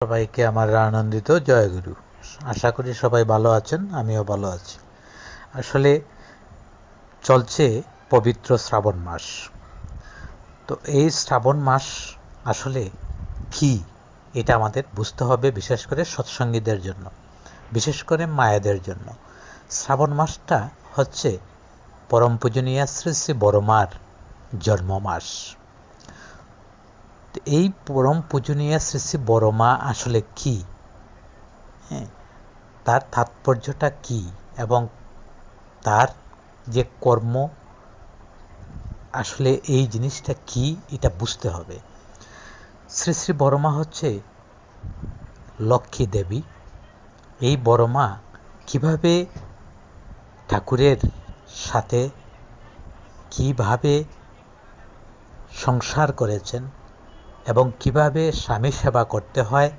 সবাইকে আমার আনন্দিত জয়গুরু। আশা করি সবাই ভালো আছেন, আমিও ভালো আছি। আসলে চলছে পবিত্র শ্রাবণ মাস। তো এই শ্রাবণ মাস আসলে কি, এটা আমাদের বুঝতে হবে, বিশেষ করে সৎসঙ্গীদের জন্য, বিশেষ করে মায়েদের জন্য। শ্রাবণ মাসটা হচ্ছে পরম পূজনীয়া শ্রী শ্রী বড় মার জন্ম মাস। এই পরম পূজনীয় শ্রী শ্রী বড় মা আসলে কি, তার তাৎপর্যটা কি এবং তার যে কর্ম, আসলে এই জিনিসটা কি, এটা বুঝতে হবে। শ্রী শ্রী বড় মা হচ্ছে লক্ষ্মী দেবী। এই বড় মা কীভাবে ঠাকুরের সাথে কিভাবে সংসার করেছেন এবং কিভাবে স্বামী সেবা করতে হয়